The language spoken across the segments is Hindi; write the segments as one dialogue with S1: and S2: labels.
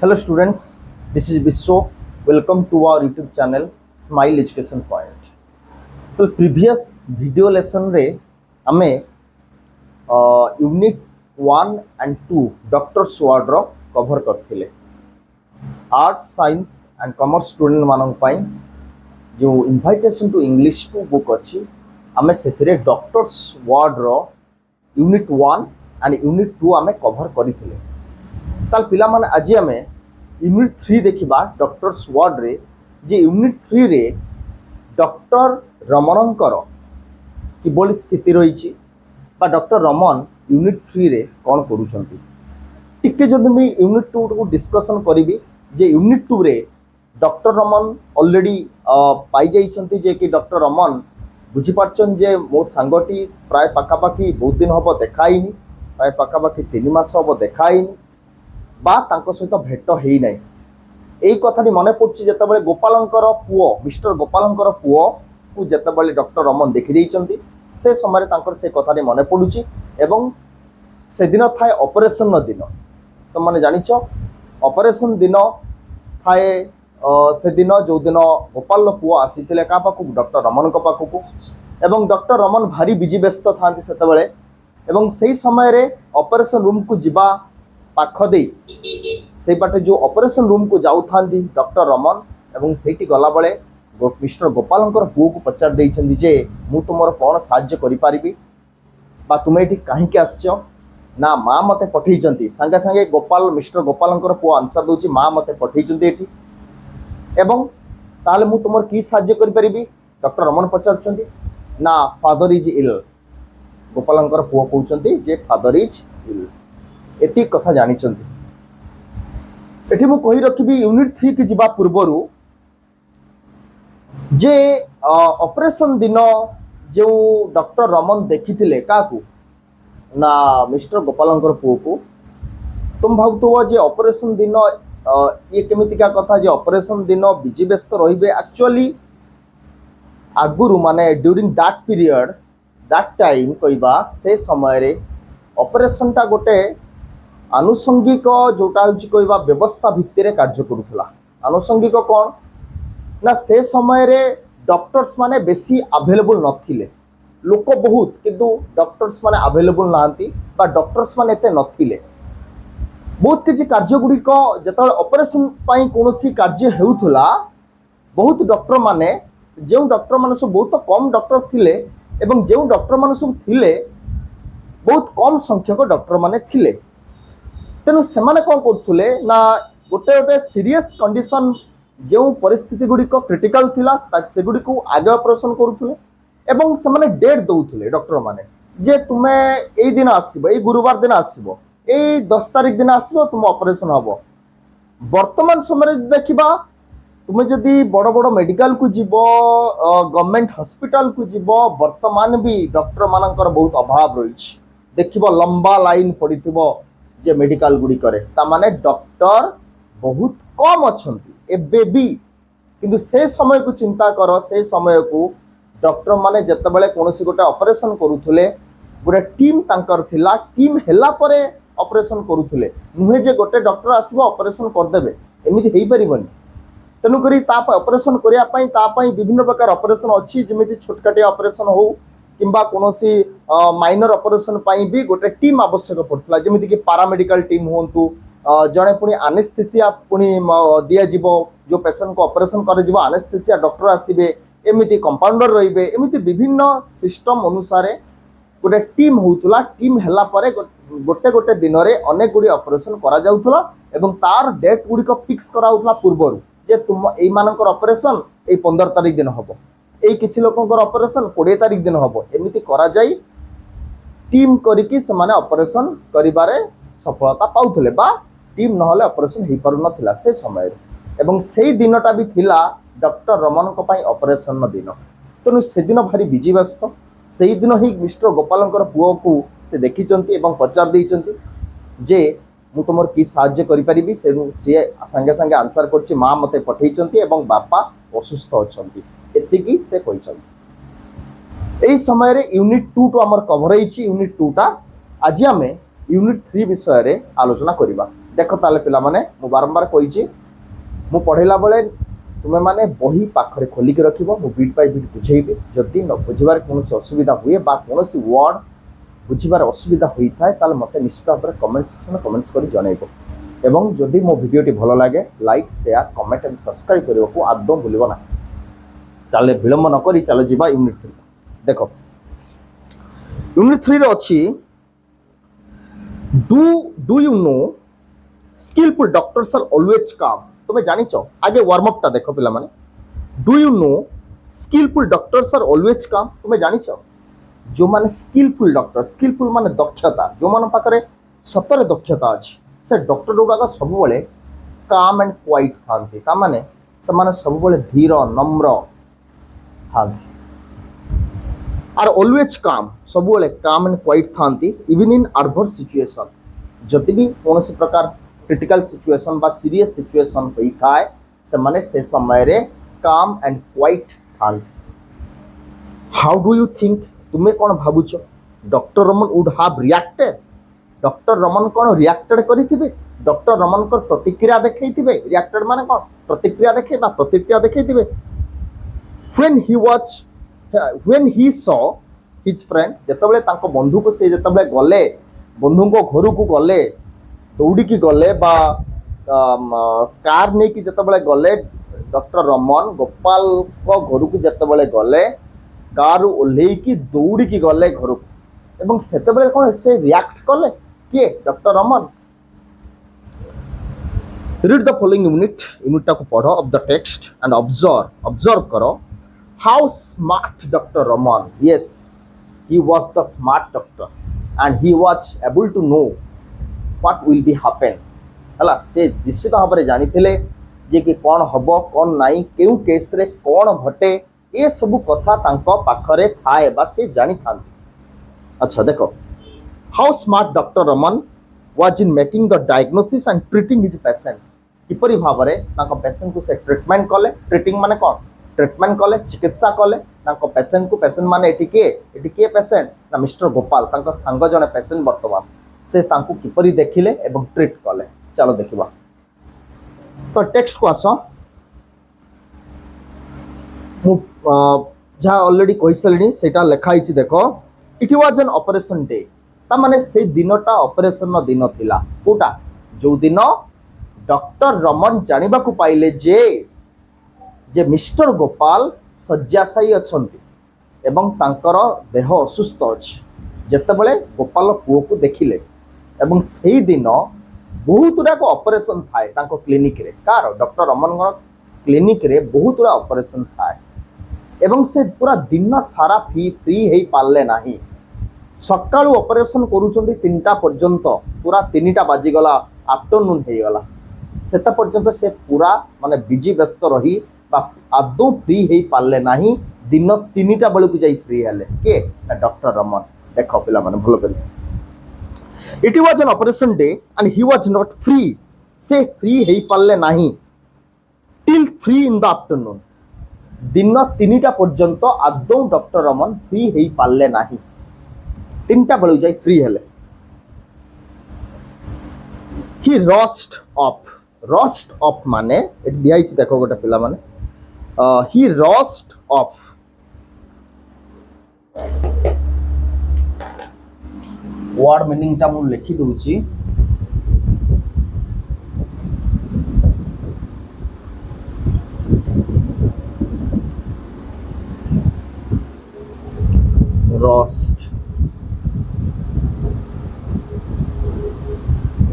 S1: Hello students, this is Biswa. Welcome to our YouTube channel Smile Education Point. तो previous video lesson रे हमें यूनिट 1 and 2 डॉक्टर्स वार्ड रो कवर करथिले। Arts science and commerce student मानक पाई जो इनविटेशन टू इंग्लिश 2 बुक अच्छी हमें से डॉक्टर्स वार्ड रो यूनिट 1 एंड यूनिट 2 हमें कवर करथिले। ताल पिला माने आज आमे यूनिट 3 देखिबा डॉक्टर्स वार्ड रे जे यूनिट 3 रे डॉक्टर रमनकर किभली स्थिति रही बा डॉक्टर रमन यूनिट 3 रे कौन करूछंती टिके जदि मी यूनिट 2 को डिस्कशन करिबी जे यूनिट 2 रे डॉक्टर रमन ऑलरेडी पाई जाइछंती जे कि डॉक्टर रमन बुझी पारछन जे मो सांगटी प्राय पाखापाखी बहुत दिन हबो देखाइनी प्राय पाखापाखी 3 मास हबो देखाइनी बा तांको सहित भेट हेई नै एई कथाटी मने पड़छि जेतेबेले गोपालंकर पुओ मिस्टर गोपालंकर पुओ को जेतेबेले डॉक्टर रमन देखि देइछंती से समय तांकर से कथाटी मने पडुछि एवं से दिन थाए ऑपरेशन दिन तो माने जानिछ ऑपरेशन दिन थाए से दिन जो दिन गोपाल पुओ आसीथिले का पाखु डॉक्टर रमन को पाखु एवं डॉक्टर रमन भारी बिजी व्यस्त थांती सेतेबेले एवं सेही समय रे ऑपरेशन रूम को जिबा पाख दे से बाटे जो ऑपरेशन रूम को जाऊ थांती डॉक्टर रमन एवं सेठी गला बेले मिस्टर गोपालंकर पुओ को पचार देइछंती जे मु तुमर कोन साहाय्य करि पारिबी बा तुमे एठी काहे के आछो ना मां मते पठेइछंती संगे संगे गोपाल मिस्टर गोपालंकर पुओ आंसर दोची मां मते पठेइछंती एठी एवं ताले मु तुमर की साहाय्य करि पारिबी डॉक्टर रमन पचारछंती ना फादर इज इल गोपालंकर पुओ कहउछंती जे फादर इज इल एति कथा जानिछंती एठी मु कहि रखिबी यूनिट 3 की जिबा पूर्वरु जे ऑपरेशन दिन जो डॉक्टर रमन देखिथिले काकू ना मिस्टर गोपालंकर पुओ को तुम भाबुथबो जे ऑपरेशन दिन ये केमितिका कथा जे ऑपरेशन दिन बिजी व्यस्त रहिबे एक्चुअली आगुरु माने during that period that time कहबा से समय रे ऑपरेशन टा गोटे आनुषंगिक जोटा होची कहबा व्यवस्था भित्तिरे कार्य करूथला आनुषंगिक कोन ना से समय रे डॉक्टर्स माने बेसी अवेलेबल नथिले लोक बहुत किंतु डॉक्टर्स माने अवेलेबल नांती बा डॉक्टर्स माने एते नथिले बहुत किछि कार्य गुडी को जतल ऑपरेशन पई कोनोसी कार्य हेउथला बहुत डॉक्टर माने जे डॉक्टर माने सब बहुत कम डॉक्टर थिले एवं जे डॉक्टर माने सब थिले बहुत कम संख्यक डॉक्टर माने थिले तेनु सेमाने कोन करथुले ना गोटे गोटे सीरियस कंडीशन जो परिस्थिति गुडी को क्रिटिकल थिला से गुडी को आगे ऑपरेशन करूथुले एवं सेमाने डेट दउथुले डॉक्टर माने जे तुमे एई दिन आसीबो एई गुरुवार दिन आसीबो एई 10 तारिख दिन आसीबो तुम ऑपरेशन हबो वर्तमान समय देखिबा तुमे जदी बड़ बड़ मेडिकल को जीवो गवर्नमेंट हॉस्पिटल को जीवो वर्तमान भी डॉक्टर मानकर बहुत अभाव रही देखिबो लंबा लाइन पड़िथिबो जे मेडिकल गुडी करे ता माने डॉक्टर बहुत कम अछंती एबे भी किंतु से समय को चिंता करो से समय को डॉक्टर माने जतबेले कोनोसी गोटे ऑपरेशन करूथुले गोटे टीम तांकर थिला टीम हेला परे ऑपरेशन करूथुले नुहे जे गोटे डॉक्टर आसीबो ऑपरेशन कर देबे एमिति हेई परिबनी तेनु करी ता ऑपरेशन करिया पई ता पई विभिन्न प्रकार ऑपरेशन अछि जेमिति छोटकाटे ऑपरेशन हो किंबा कोनोसी माइनर ऑपरेशन पई भी गोटे टीम आवश्यक पड़थला जेमिति कि पैरामेडिकल टीम होंतु जने पुनी एनेस्थेसिया पुनी दिया जीवो जो पेशेंट को ऑपरेशन करे जीवो एनेस्थेसिया डॉक्टर आसीबे एमिति कंपाउंडर रहिबे एमिति विभिन्न सिस्टम अनुसार गोटे टीम होउतला टीम हेला परे गोटे गोटे दिन रे अनेक गुडी ऑपरेशन करा जाउतला एवं तार डेट गुडी को फिक्स करा होतला पूर्वरु जे तुम एई मानकर ऑपरेशन एई 15 तारिख दिन हबो एई किछि लोकंकर ऑपरेशन 20 तारिख दिन हबो एमिति करा जाई टीम करिकि से माने ऑपरेशन करिबारे सफलता पाउथले बा टीम नहले ऑपरेशन ही पारु नथिला से समय एवं सेही दिनटा भी थिला डॉक्टर रमन को पई ऑपरेशन दिन तनु से दिन भारी बिजी व्यस्त सेही दिन ही मिस्टर गोपालंकर पुओ को से देखिचंती एवं पचार देइचंती जे मु तुमर की साहाय्य करि परिबी सेनु से संगे संगे आंसर करछि मां मते पठेइचंती एवं बापा असुस्थ अछंती एतिकी से कहिचंती एई समय रे यूनिट 2 तो हमर कवर होईछि यूनिट 2 टा आज हमें यूनिट 3 विषय रे आलोचना करिबा देख ताले पिला माने मु बारंबार कहिछि मु पढ़ेला बेले तुमे माने बही पाखरे खोलिक रखिबो मु बीट बाय बीट बुझेइबि जदि न बुझिबार कोनोसी असुविधा हुए बा कोनोसी वर्ड बुझिबार असुविधा होई थाए ताले मते निश्चित भाबरे कमेंट सेक्शन कमेंट्स करी जणाइबो एवं जदि मो वीडियोटी भलो लागे like share comment and subscribe करिवो को आदौ भूलिबो ना ताले विलंब न करी चलो जिबा यूनिट 3 देखो यूनिट 3 रे अछि do you know skillful doctors are always calm तुम्हें जानी छो आगे वार्म अप टा देखो पिला माने do you know skillful doctors are always calm तुम्हें जानी छो जो माने skillful माने दक्षता जो मान पाखरे सतरे दक्षता अछि से डॉक्टर गुडा सब बेले काम एंड क्वाइट थांती ता माने से माने सब बेले धीर नम्र थांती आर ऑलवेज काम सब बेले काम एंड क्वाइट थांती इवन इन एडवर्स सिचुएशन जति भी कोनोसी प्रकार क्रिटिकल सिचुएशन बा सीरियस सिचुएशन होई थाए से माने से समय रे काम एंड क्वाइट थांती हाउ डू यू थिंक तुम्हें कौन भावुच doctor Raman would have reacted doctor Raman कौन रिएक्टेड करिथिबे डॉक्टर रमन को प्रतिक्रिया देखैथिबे रिएक्टेड माने कौन प्रतिक्रिया देखैबा प्रतिक्रिया देखैथिबे when he saw his friend जेतबेले तांको बंधु को से जेतबेले गले बंधु को घर को गले दौड़ी की गले बा कार नहीं कि जेतबेले गले डॉक्टर रमन गोपाल को घर को जेतबेले गले कार ओल्हे की दौड़ी की गले घर को एवं सेतबेले कोन से रिएक्ट कले किए doctor Raman read the following unit को पढ़ो of the text and observe करो how smart doctor Raman yes he was the smart doctor and he was able to know what will be happen हला से निश्चित भाव में जानी थिले जे कि कौन हबो कौन नाई केउ केस रे कौन घटे ये सब कथा तांको पाखरे थाए बा से जानी थांती अच्छा देखो how smart doctor Raman was in making the diagnosis and treating his patient किपरि भाव में तांको पेशेंट को से ट्रीटमेंट कले ट्रीटिंग माने कौन ट्रीटमेंट कले चिकित्सा कले तांको पेशेंट को पेशेंट माने एटी के पेशेंट ना मिस्टर गोपाल तांको संग जने पेशेंट वर्तमान से तांको किपरि देखिले एवं ट्रीट कले चलो देखिबा तो टेक्स्ट को आसो मु जहाँ ऑलरेडी कहि सलिनी सेटा लिखा हिची देखो it was an operation day ता माने से दिनटा ऑपरेशन दिन थिला कोटा जो दिन डॉक्टर रमन जानिबा को पाइले जे मिस्टर गोपाल शଯ୍याशायी अछंती एवं तांकर देह असुस्थ अछि जेतेबेले गोपाल पुओ को देखिले एवं सेही दिन बहुत गुड़ा ऑपरेशन थाए तांको क्लिनिक रे कार डॉक्टर रमन क्लिनिक रे बहुत गुड़ा ऑपरेशन थाए एवं से पूरा दिन सारा फ्री हे पारले नाही सकाळु ऑपरेशन करूचंदी 3टा पर्यंत पूरा 3टा बाजीगला आफ्टरनून हे गला सेता पर्यंत से पूरा माने बिजी व्यस्त रही बा आदौ फ्री हे पारले नाही दिन 3टा बेलू को जाई फ्री हेले के डॉक्टर रमन देखो पिला माने भलो करी it was an operation day and he was not free से फ्री हे पारले नाही टिल 3 इन द आफ्टरनून दिन 3टा पर्यंत आदौ डॉक्टर रमन फ्री हे पारले नाही 3टा बेलू जाई फ्री हेले ही रस्ट ऑफ माने एट दिया इच देखो गोटे पिला माने ही रस्ट ऑफ वर्ड मीनिंग टा मु लिखि दूची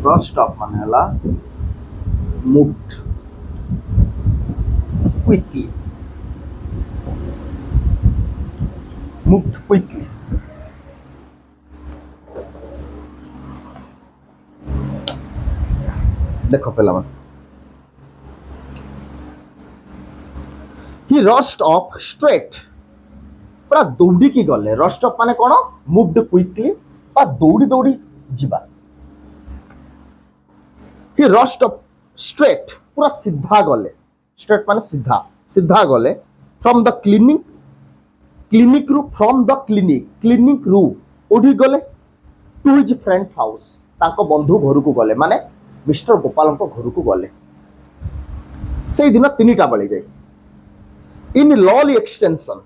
S1: रस्ट ऑफ माने हला moved quickly देखो पहला मान he rushed off straight पूरा दौड़ी की गले रस्ट ऑफ माने कौन मूव्ड क्विकली बा दौड़ी दौड़ी जीवा he rushed up straight पूरा सीधा गले स्ट्रेट माने सीधा सीधा गले फ्रॉम द क्लिनिक रू फ्रॉम द क्लिनिक रू ओडी गले टू हिज फ्रेंड्स हाउस ताको बंधु घर को गले माने मिस्टर गोपाल घर को गले से दिन 3टा बेले जाए इन लॉली एक्सटेंशन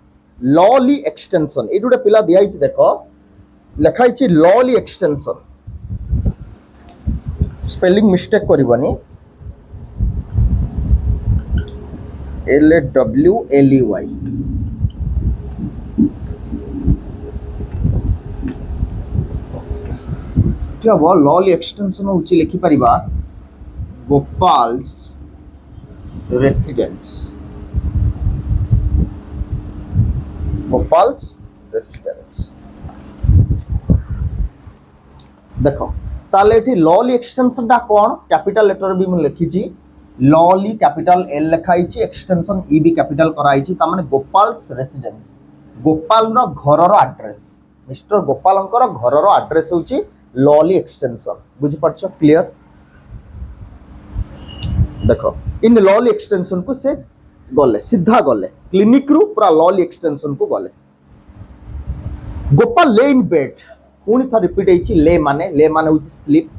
S1: ये गोटे पिला दिखाई देख लिखाई लॉली एक्सटेंशन स्पेलिंग मिस्टेक करबनी LAWLEY लॉली एक्सटेंशन हूँ लिखिपर गोपाल्स रेसिडेंस देख ताले लॉली एक्सटेंशन टा कौन कैपिटल लेटर भी मुझे लिखी लॉली कैपिटल L लिखाई एक्सटेंशन E भी कैपिटल कराई तामाने गोपाल्स रेसिडेंस गोपाल घर एड्रेस मिस्टर गोपाल घर एड्रेस होची लॉली एक्सटेंशन बुझी पारछ क्लियर देखो इन लॉली एक्सटेंशन को से गले सीधा गले क्लिनिक रु पूरा लॉली एक्सटेंशन को गले गोपाल ले इन बेड पुणी थर रिपीट होइछि ले माने होछि स्लीप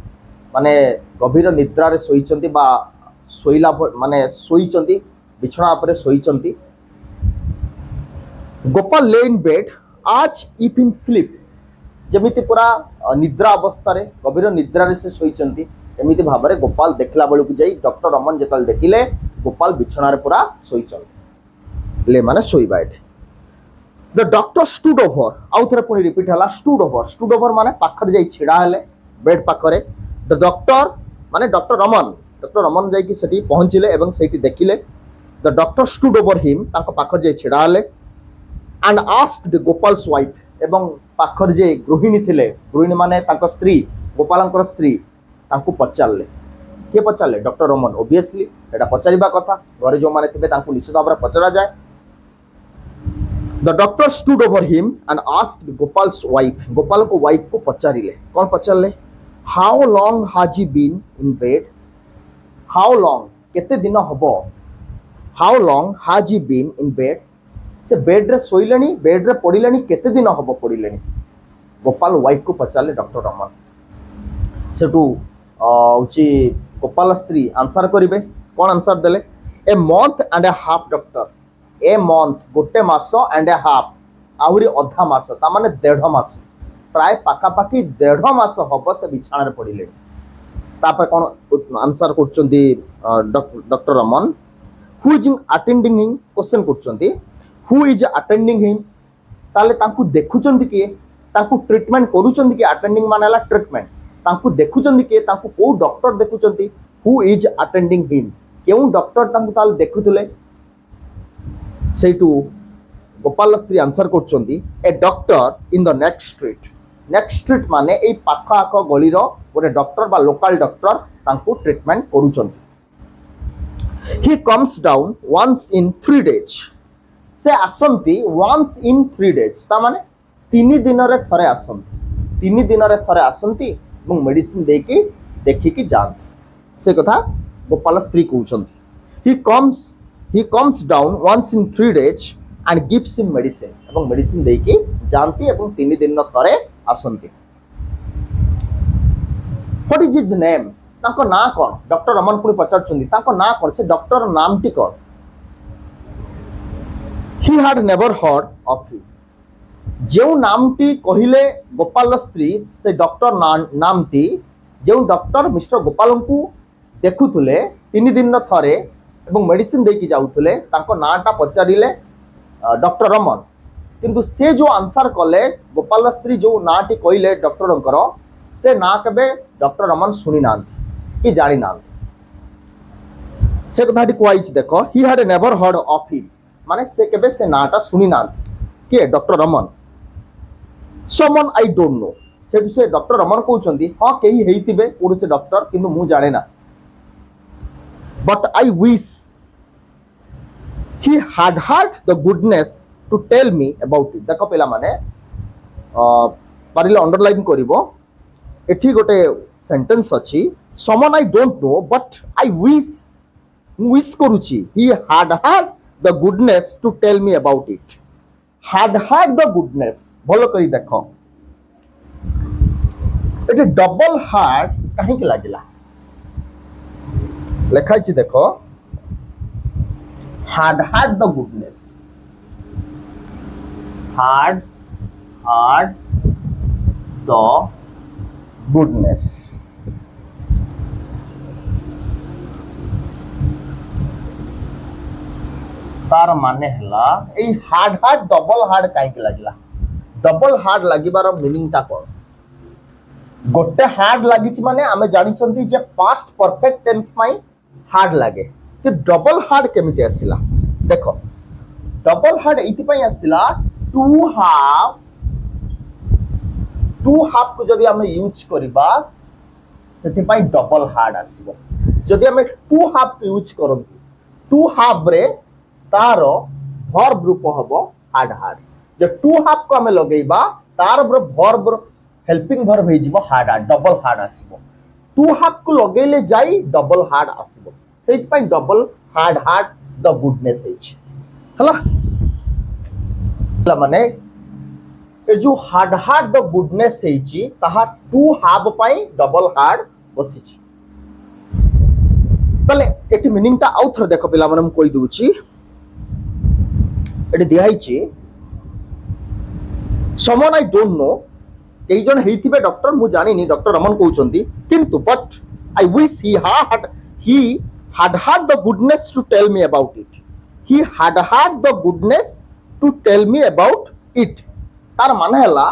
S1: माने गभीर निद्रा रे सोइचंती बा सोइला माने सोइचंती बिछणा पर सोइचंती गोपाल ले इन बेड आज इफ इन स्लीप जमिति पूरा निद्रा अवस्था रे गभीर निद्रा रे से सोइचंती एमिति भाबरे गोपाल देखला बेलू जाई डॉक्टर रमन जेतल देखिले गोपाल बिछणा रे पूरा सोइचंती ले माने सोइबा एठी द डॉक्टर स्टूड ओवर आउ थरे पुनी रिपीट हला स्टूड ओवर माने पाखर जाई छिडा हेले बेड पाखरे द डॉक्टर माने डॉक्टर रमन जाई कि सेठी पहुंचिले एवं सेठी देखिले the doctor stood over him ताको पाखर जाई छिडा हेले एंड आस्क्ड गोपाल्स वाइफ एवं पाखर जे गृहिणी माने ताको स्त्री गोपालंकर स्त्री तांको पचारले के पचारले डॉक्टर रमन ओबियसली एटा पचारिबा कथा घरे जो माने थिबे तांको निश्चित भाबरे पचरा जाय the doctor stood over him and asked Gopal's wife Gopal को वाइफ को पचारिले कौन पचारले how long has he been in bed how long केते दिन हबो how long has he been in bed से बेड रे सोइलेनी बेड रे पड़िलेनी केते दिन हबो पड़िलेनी गोपाल वाइफ को पचारले डॉक्टर रमन सेटू उची गोपाल स्त्री आंसर करिवे कौन आंसर देले a month and A half doctor a month गोटे मास एंड ए हाफ आहुरी अधा मास ता माने 1.5 मास प्राय पाखापाखि 1.5 मास हब से बिछाण पड़िले तापर कौन आंसर करचंदी doctor Raman who is attending him question करचंदी हु इज अटेंडिंग हिम ताले तांकु देखुचंदी के तांकु ट्रीटमेंट करूचंदी के अटेंडिंग मानेला ट्रीटमेंट तांकु देखुचंदी के तांकु को डॉक्टर देखुचंदी हु इज अटेंडिंग हिम केउ डॉक्टर तांकु ताल देखुतले सेटू गोपाल स्त्री आंसर करचंदी a doctor in the next street माने ए पाख आख गली रो गोटे डॉक्टर बा लोकल डॉक्टर तांकु ट्रीटमेंट करूचंदी he comes down once in 3 days से आसंती वंस इन 3 डेज ता माने 3 दिन रे थरे आसंती 3 दिन रे थरे आसंती এবং मेडिसिन देकी देखि कि जान से कथा गोपाल स्त्री कहउचंती he comes down once in 3 days and gives him medicine এবং मेडिसिन देकी जानती এবং 3 दिन थरे आसंती what is his name ताको ना कोन डॉक्टर रमन पुनी पचारचंदी ताको ना कोन से डॉक्टर नाम T cone he had never heard of him जो नामटी कहिले गोपाल स्त्री से डॉक्टर नामटी जो डॉक्टर मिस्टर गोपाल को देखुले 3 दिन थरे एवं मेडिसिन देकी जाउथले ताको नाटा पचारिले डॉक्टर रमन किंतु से जो आंसर कले गोपाल स्त्री जो नाटी कहिले डॉक्टर से ना केबे डॉक्टर रमन सुनी नांती कि जानी नांती से कथाटी कहैछि देखो he had never heard of him माने से केबे से नाटा सुनी नांती के doctor Raman someone I don't know सेटु से डॉक्टर रमन कहउचंदी हां केही हेइतिबे कोन से डॉक्टर किंतु मु जाने ना but I wish he had had the goodness to tell me about it देखो पेला माने पारिले अंडरलाइन करिवो एठी गोटे सेंटेंस अछि someone I don't know but I wish करूची he had had the goodness to tell me about it had had the goodness भलो करी देखो एटे डबल हार्ड कहीं के लागिला ଲେଖା ଅଛି ଦେଖ had had the goodness, had the goodness। तार माने हला a hard had double hard काई लागिला डबल हार्ड लागिबार मीनिंग ता कोन गोटे हार्ड लागिच माने आमे जानि चंती जे पास्ट परफेक्ट टेंस माई हार्ड लागे कि डबल हार्ड केमिति आसिला देखो डबल हार्ड एति पई आसिला टू हाफ को जदि आमे यूज करबा सेति पई डबल हार्ड आसीबो जदि आमे टू हाफ यूज करंती टू हाफ रे तारो वर्ब रूप हबो हार्ड हार्ड जे टू हाफ को आमे लगेबा तार वर्ब हेल्पिंग वर्ब हे जिवो हार्ड हार्ड डबल हार्ड आसीबो टू हाफ को लगेले जाई डबल हार्ड आसीबो सेति पई double had had the goodness हेछि हला माने ए जो हार्ड हार्ड द गुडनेस हेछि ताहा टू हाफ पई डबल हार्ड बसिछि तले एटी मीनिंग ता आउ थर देखो पिला माने हम कोइ दूची एटी दिहाइछि समवन आई डोंट नो कई जन हेइथिबे डॉक्टर मु जानिनी डॉक्टर रमन कहउचंती किंतु but I wish he had the goodness to tell me about it he had the goodness to tell me about it तार माने हला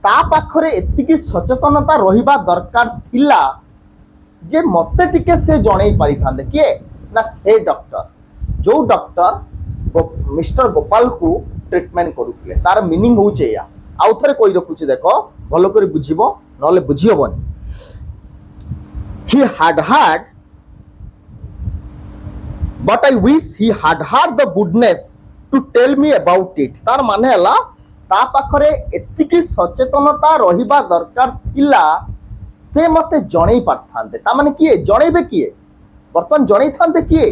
S1: ता पाखरे एतिकी सचेतनता रहिबा दरकार थिला जे मते टिके से जणै पारि थांदे के ना से डॉक्टर जो डॉक्टर मिस्टर गोपाल को ट्रीटमेंट करूथिले तार मीनिंग होचे या आउ थरे कोइ रखुची देखो भलो करी बुझिबो नले बुझियबनी he had but I wish he had the goodness to tell me about it तार माने हला ता पाखरे एतिकी सचेतनता रहिबा दरकार थिला से मते जणै पारथांते ता माने किए जणैबे किए बर्तन जणै थांते किए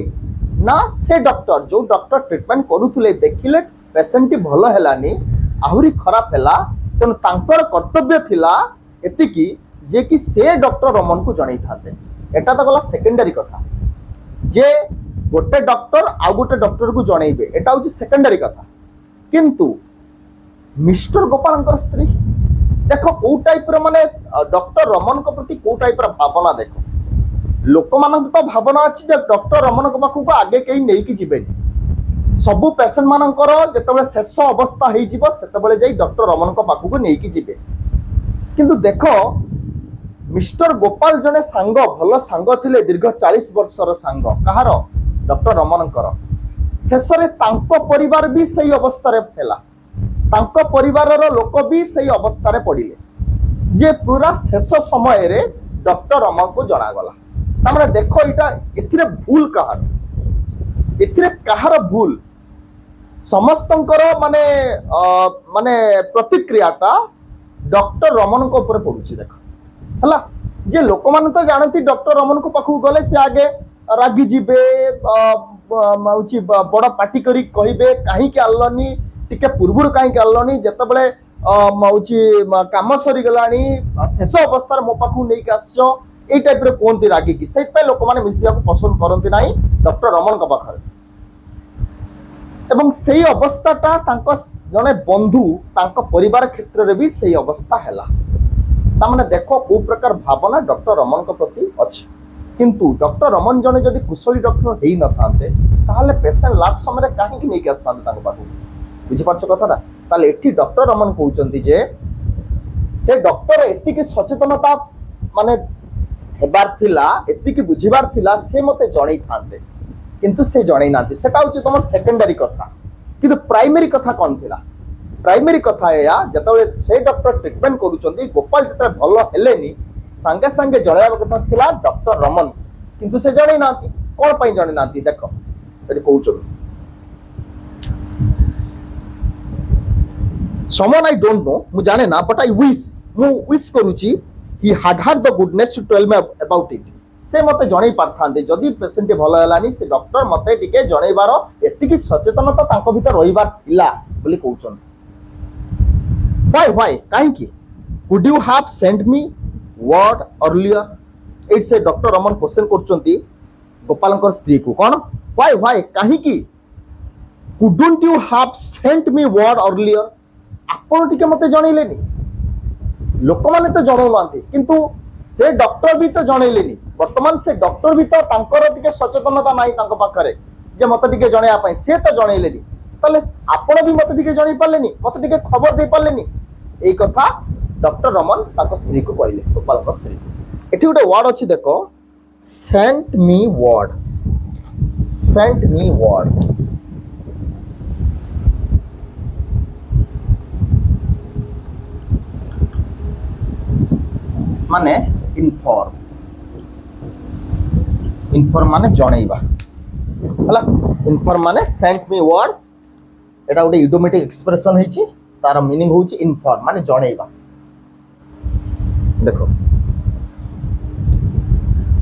S1: ना से डॉक्टर जो डॉक्टर ट्रीटमेंट करूथले देखिले पेशेंट भलो हेलानी आहुरी खराब हेला तेणु तांकर कर्तव्य थिला एतिकी जे कि से डॉक्टर रमन को जणै थांते एटा तो गला सेकेंडरी कथा जे गोटे डॉक्टर आ गोटे डॉक्टर को जणैबे एटा होची सेकेंडरी कथा किंतु मिस्टर गोपालंकर स्त्री देखो को टाइप रो माने डॉक्टर रमन को प्रति को टाइप रो भावना देखो लोक मानक तो भावना अछि जे डॉक्टर रमन को पाखु को आगे केही नै कि जिबेनी सबु पेशेंट मानकर जेतेबेले शेष अवस्था हेइ जिवो सेतेबेले जाई डॉक्टर रमन को पाखु को नै कि जिबे किंतु देखो मिस्टर गोपाल जने सांग भलो सांग थिले दीर्घ 40 वर्षर सांग कहार डॉक्टर रमनकर शेषरे तांको परिवार भी सही अवस्था रे फेला तांको परिवार रो लोक भी सही अवस्था रे पडिले जे पूरा शेष समय रे डॉक्टर रमन को जणा गला तामने देखो इटा एथिरे भूल कहार एथिरे कहार भूल समस्तंकर माने माने प्रतिक्रियाटा डॉक्टर रमन को ऊपर पडुची देखो हला जे लोक मान तो जानती डॉक्टर रमन को पाखु गले से आगे रागी जिबे माउची बड़ पार्टी करी कहिबे काहे के आलनी टिके पूर्वरु काहे के आलनी जेतबेले माउची काम सरी गलानी शेष अवस्था मो पाखु नै के आसो ए टाइप रे कोनती रागी की सेत पे लोक माने मिसिया को पसंद करंती नाही डॉक्टर रमन का पाखरे एवं सही अवस्थाटा तांको जने बंधु तांको परिवार क्षेत्र रे भी सही अवस्था हैला तामने देखो को प्रकार भावना डॉक्टर रमन को प्रति अछि किंतु डॉक्टर रमन जने जदि कुशली डॉक्टर हेई न थांते ताहले पेशेंट लास्ट समय रे काहे कि नै के आस्तांते तांको पाखु बुझि पाछो कथाटा ताले एठी डॉक्टर रमन कहउचंती जे से डॉक्टर एति कि सचेतनता माने हेबार थिला एति कि बुझिबार थिला से मते जणै थांते किंतु से जणै नांती सेटा होची तमर सेकेंडरी कथा किंतु प्राइमरी कथा कोन थिला प्राइमरी कथा या जतबे से डॉक्टर ट्रीटमेंट करूचंती गोपाल जतबे भलो हेलेनी संगे संगे जणायबा कथा थिला डॉक्टर रमन किंतु से जणै नांती कोन पई जणै नांती देखो eighty कहउचंती someone I don't know मु जाने ना but I wish करूची he had the goodness to tell me about it से मते जणै पारथांते जदि पेशेंट भलो हेलानी से डॉक्टर मते टिके जणैबार एतिकी सचेतनता तांको भीतर रहिबार थिला बोली कहउचन why काहे की could you have sent me word earlier it's a doctor Raman question करचंती गोपालंकर स्त्री को कौन व्हाई कहीं की couldn't you have sent me word earlier आपण टिके मते जनैलेनी लोक माने तो जनौ नांती किंतु से डॉक्टर भी तो जनैलेनी वर्तमान से डॉक्टर भी तो तांकर टिके सचेतनता नाही तांको पाखरे जे मते टिके जणैया पई से तो जनैलेनी तले आपण भी मते टिके जणै पालेनी मते टिके खबर दे पालेनी एई कथा डॉक्टर रमन ताको स्त्री को कहले गोपालंकर स्त्री को एठी गोटे वर्ड अछि देखो सेंट मी वर्ड माने इनफॉर्म माने जणैबा हला इनफॉर्म माने सेंट मी वर्ड एटा गोटे इडियोमेटिक एक्सप्रेशन हिची तार मीनिंग होची इनफॉर्म माने जणैबा देखो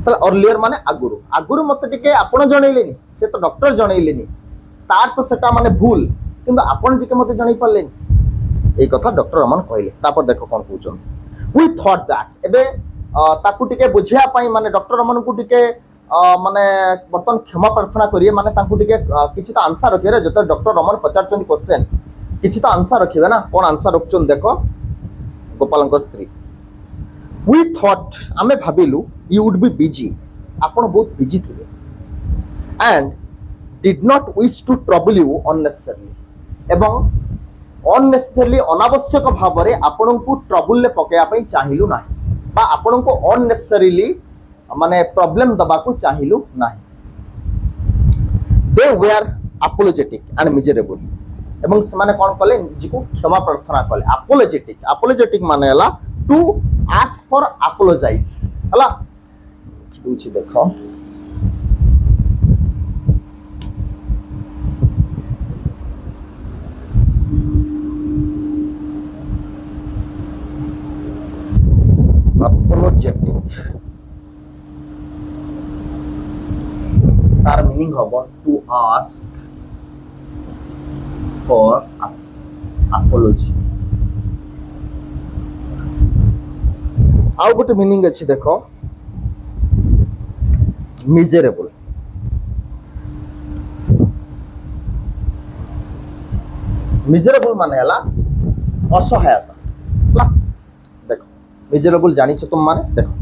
S1: तले अर्लियर माने आगुरु मते टिके आपण जणैलेनी से तो डॉक्टर जणैलेनी तार तो सेटा माने भूल किंतु आपण टिके मते जणै पालेनी ए कथा डॉक्टर रमन कहले तापर देखो कोन कहउछन we thought that एबे ताकू टिके बुझिया पई माने डॉक्टर रमन को टिके माने बर्तन क्षमा प्रार्थना करिए माने ताकू टिके किछि तो आंसर रखिए रे जते डॉक्टर रमन पचारचंदी क्वेश्चन किछि तो आंसर रखिबे ना कोन आंसर रखचन देखो गोपालंकर स्त्री we thought आमे भाबिलु you would be busy आपण बहुत बिजी थिले and did not wish to trouble you unnecessarily एवं अननेसेसरली अनावश्यक भाव में आपण को ट्रबल ले पकेया पई चाहिलु नाही बा आपण को अननेसेसरीली माने प्रॉब्लम दबा को चाहिलु नाही दे वेयर अपोलोजेटिक एंड मिजरेबल एवं से माने कोन कले जिको क्षमा प्रार्थना कले अपोलोजेटिक माने हला टू आस्क फॉर अपोलोजाइज हला कि दूची देखो apologetic तार मीनिंग होबो टू आस्क फॉर apology आउ गोटे मीनिंग अछि देखो मिजरेबल माने हला असहायता देखो मिजरेबल जानिछ तुम माने देखो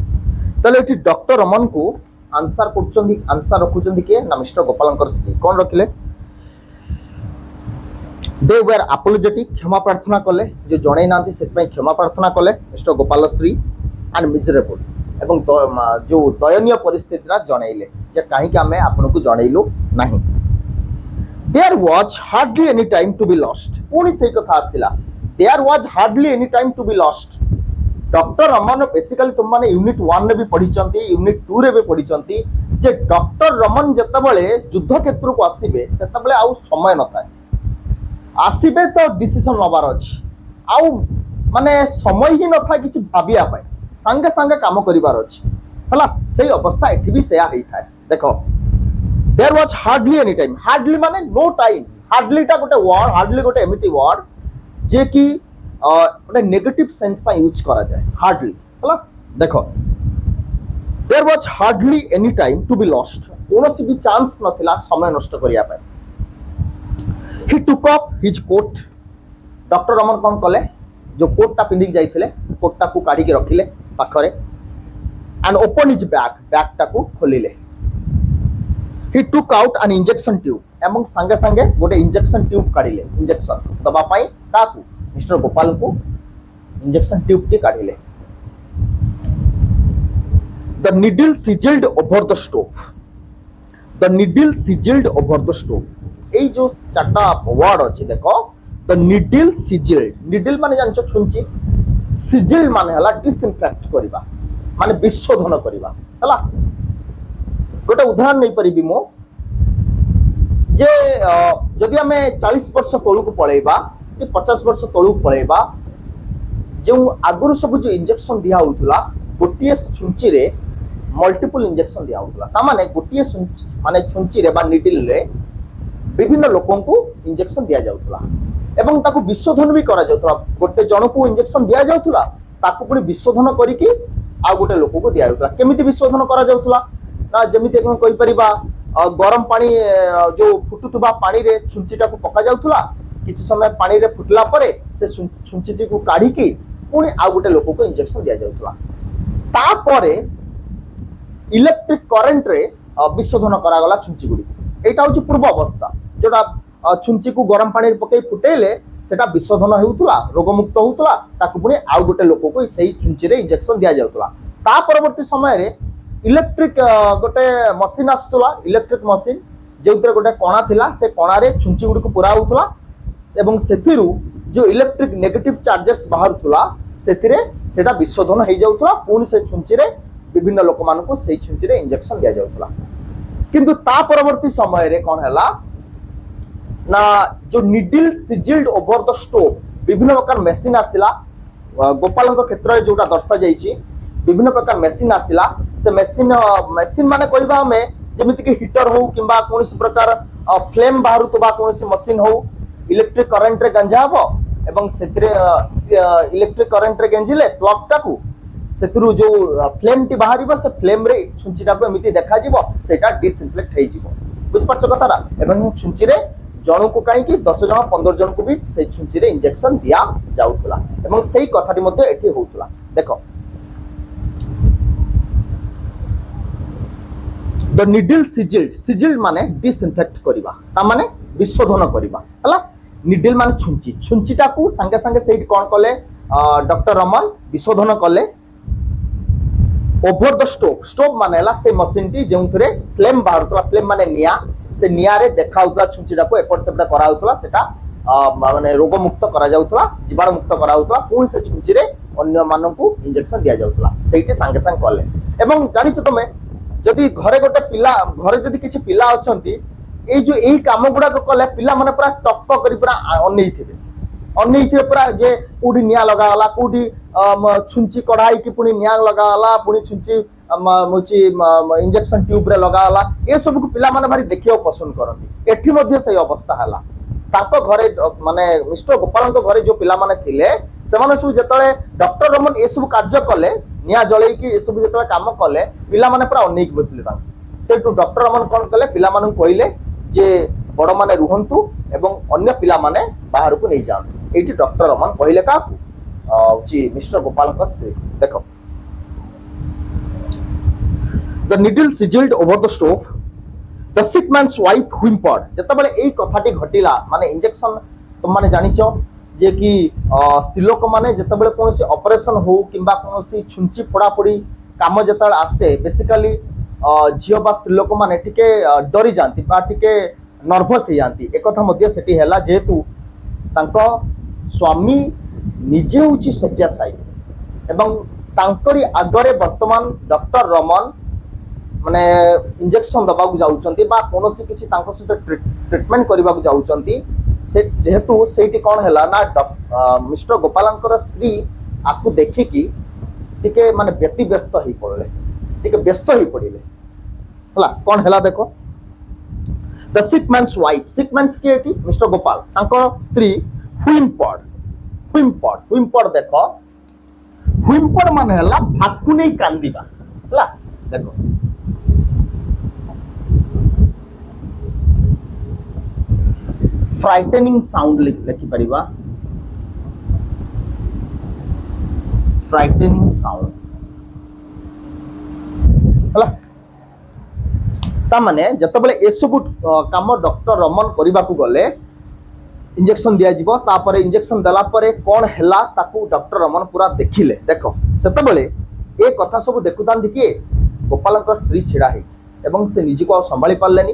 S1: तले एठी डॉक्टर रमन को आंसर रखुचंदी के ना मिस्टर गोपालंकर स्त्री कोन रखिले दे वेर अपोलोजेटिक क्षमा प्रार्थना कले जो जणै नांती से पई क्षमा प्रार्थना कले मिस्टर गोपाल स्त्री एंड मिजरेबल एवं जो दयनीय परिस्थिति रा जणैले जे काहे कि हमें आपन को जणैलु नाही there was hardly any time to be lost पुनी से कथा आसिला there was hardly any time to be lost doctor Raman basically तुम माने यूनिट 1 रे भी पढ़ी चंती यूनिट 2 रे भी पढ़ी चंती जे डॉक्टर रमन जतबेले युद्ध क्षेत्र को आसीबे सेतबेले आउ समय न थाए आसीबे तो डिसीजन लबार अछि आउ माने समय ही न था किछि भाबिया पाए संगे संगे काम करिवार अछि हला सही अवस्था एठी भी सेया हेई थाए देखो there was hardly any time hardly माने नो टाइम हार्डली टा गोटे वर्ड हार्डली गोटे एमिटी वर्ड जे कि गोटे नेगेटिव सेंस पा यूज करा जाए हार्डली हला देखो there was hardly any time to be lost कोनोसी भी चांस नथिला समय नष्ट करिया पाए he took up his coat doctor Raman कोन कले जो कोट टा पिंदी जाइथिले कोट टा को काढी के रखिले पाखरे एंड ओपन हिज बैग टा को खोलिले he took out an injection tube एवं संगे संगे गोटे इंजेक्शन ट्यूब काढिले इंजेक्शन दबा पाई काकू मिस्टर गोपाल को इंजेक्शन ट्यूब टी काढिले the needle sizzled over the stove ए जो चारटा वर्ड अछि देखो द निडल सिजल्ड माने जानछो छुंची सिजल्ड माने हला डिसइनफेक्ट करबा माने विशोधन करबा हला गोटे उदाहरण नहीं परिबी मो जे जदि हमें 40 वर्ष तळु को पळेबा कि 50 वर्ष तळु पळेबा जो आगुरु सब जो इंजेक्शन दिया होतला गोटिए छुंची रे मल्टीपल इंजेक्शन दिया होतला ता माने गोटिए माने छुंची रे बा निडल रे विभिन्न लोकों को इंजेक्शन दिया जाउतला एवं ताको विशोधन भी करा जाउतला गोटे जण को इंजेक्शन दिया जाउतला ताको पुनी विशोधन करिकि आ गोटे लोक को दिया जाउतला केमिति विशोधन करा जाउतला ना जमिति कहि परिबा गरम पानी जो फुटुतुबा पानी रे छुंचीटा को पका जाउथुला किछि समय पानी रे फुटला परे से छुंचीटी को काढी की पुणी आ गोटे लोक को इंजेक्शन दिया जाउथुला तापरे इलेक्ट्रिक करंट रे विशोधन करा गला छुंची गुडी एटा होची पूर्व अवस्था जोटा छुंची को गरम पानी रे पकई फुटेले सेटा विशोधन हेउतुला रोगमुक्त होउतुला ताकु पुणी आ गोटे लोक को सही छुंची रे इंजेक्शन दिया जाउतुला ता परवर्ती समय रे इलेक्ट्रिक गोटे मशीन आसुतुला इलेक्ट्रिक मशीन जेउतरे गोटे कणा थिला से कणा रे छुंची गुडी को पुरा होउतुला एवं सेथिरु जो इलेक्ट्रिक नेगेटिव चार्जेस बाहरुतुला सेथिरे सेटा विशोधन हे जाउतुला पुणी से छुंची रे विभिन्न लोक मानको सेही छुंची रे इंजेक्शन दिया जाउतुला किंतु ता परवर्ती समय रे कोन हैला ना जो needle sizzled over the stove विभिन्न प्रकार मेसिन आसिला गोपालଙ୍କ क्षेत्र जोटा दर्शा जाइछि विभिन्न प्रकार मेसिन आसिला से मेसिन मेसिन माने कहबा हमें जेमिति कि हीटर हो किंबा कोनसी प्रकार फ्लेम बाहरु तो बा कोनसी मशीन हो इलेक्ट्रिक करंट रे गंजा हबो एवं सेतिरे इलेक्ट्रिक करंट रे गंजिले प्लग टाकू सेतिरु जो फ्लेम टी बाहरिबो से फ्लेम रे छुंचीटा को एमिति देखा जिवो सेटा डिसइन्फ्लेक्ट हे जिवो बुझ पाछो कथारा एवं छुंची रे जन को कहीं 10 जन 15 जन को भी से छुंची रे इंजेक्शन दिया जाउतला एवं सेही कथाटी मध्ये एठी होउतला देखो द निडल सिजिल्ड माने डिसइन्फेक्ट करिबा ता माने विशोधन करिबा हला निडल माने छुंची छुंचीटा को संगे संगे सेही कोन कले डॉक्टर रमन विशोधन कले ओवर द स्टोव माने हला से मशीन टी जेउथरे फ्लेम बाहरतला फ्लेम माने निया से निया रे देखाउतला छुंचीटा को एपट सेपटा कराउतला सेटा माने रोग मुक्त करा जाउतला जीवाणु मुक्त करा जाउतला पुणी से छुंची रे अन्य माननकु इंजेक्शन दिया जाउतला सेठी संगे संग कले एवं जानिछ तमे जदि घरे गोटे पिला घरे जदि किछि पिला अछंती ए जो एई काम गुडा को कले पिला माने पूरा टप करी पूरा अनई थे पूरा जे कोडी निया लगाला कोडी छुंची कढ़ाई की पुणी निया लगाला पुणी छुंची मुची इंजेक्शन ट्यूब रे लगाला ए सब को पिला माने भारी देखियो पसंद करती एठी मध्ये सही अवस्था हला ताको घरे माने मिस्टर गोपालଙ୍କ घरे जो पिला माने थिले से माने सब जतले डॉक्टर रमन ए सब कार्य कले निया जळै की ए सब जतले काम कले पिला माने पूरा अनेक बसले ता सेटू डॉक्टर रमन कोन कले पिला माने कहिले जे बड़ माने रुहंतु एवं अन्य पिला माने बाहर को नै जांतु एठी डॉक्टर रमन कहिले का जी मिस्टर गोपालଙ୍କ स्त्री देखो the needle sizzled over the stove the sick man's wife whimpered जतबेले एई कथाटी घटिला माने इंजेक्शन तुम माने जानिचो जे कि स्त्रीलोक माने जतबेले कोनसी ऑपरेशन हो किंबा कोनसी छुंची फोड़ा फोड़ी काम जतबेले आसे बेसिकली झियो बा स्त्रीलोक माने टिके डरी जानती बा टिके नर्वस हे जानती एक कथा मध्ये सेठी हैला जेतु तांको स्वामी निजे होची शଯ୍याशायी एवं तांकरी आगरे वर्तमान डॉक्टर रमन माने इंजेक्शन दबा को जाउचंती बा कोनोसी किछि तांको सहित ट्रीटमेंट करबा को जाउचंती से जेहेतु सेठी कोन हैला ना मिस्टर गोपालंकर स्त्री आकु देखि की टिके माने व्यक्ति व्यस्त ही पड़ले टिके व्यस्त ही पड़िले हला कोन हैला देखो the sick man's wife sick man's के एटी मिस्टर गोपाल तांको स्त्री व्हिम्पर्ड देखो व्हिम्पर्ड माने हैला भाकु नै कांदीबा हला देखो फ्राइटनिंग साउंड लिखि परिबा फ्राइटनिंग साउंड हला ता माने जतबेले ए सब काम डॉक्टर रमन करबा को गले इंजेक्शन दिया जिवो तापरे इंजेक्शन दला परे कोन हैला ताकू डॉक्टर रमन पूरा देखिले देखो सेतबेले ए कथा सब देखुतांती कि गोपालंकर स्त्री छिड़ा है एवं से निजी को संभाली पारलेनी